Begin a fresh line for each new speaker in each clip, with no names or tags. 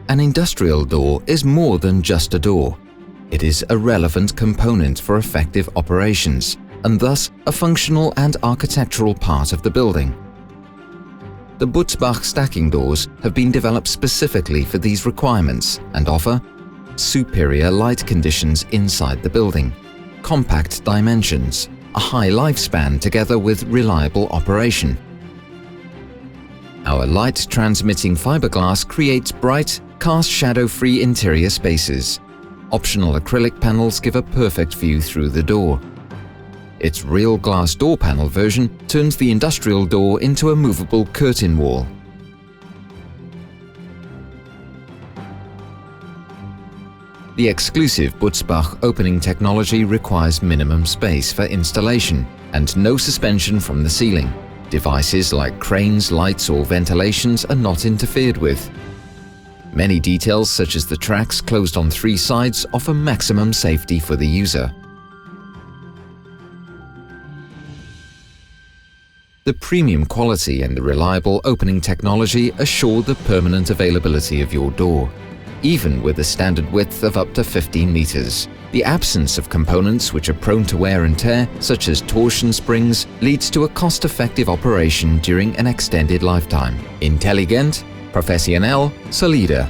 An industrial door is more than just a door. It is a relevant component for effective operations, and thus a functional and architectural part of the building. The Butzbach stacking doors have been developed specifically for these requirements and offer superior light conditions inside the building, compact dimensions, a high lifespan together with reliable operation. Our light-transmitting fiberglass creates bright, cast shadow-free interior spaces. Optional acrylic panels give a perfect view through the door. Its real glass door panel version turns the industrial door into a movable curtain wall. The exclusive Butzbach opening technology requires minimum space for installation and no suspension from the ceiling. Devices like cranes, lights or ventilations are not interfered with. Many details such as the tracks closed on 3 sides offer maximum safety for the user. The premium quality and the reliable opening technology assure the permanent availability of your door, even with a standard width of up to 15 meters. The absence of components which are prone to wear and tear, such as torsion springs, leads to a cost-effective operation during an extended lifetime. Intelligent, professional, solide.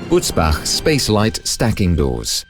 Butzbach Spacelite stacking doors.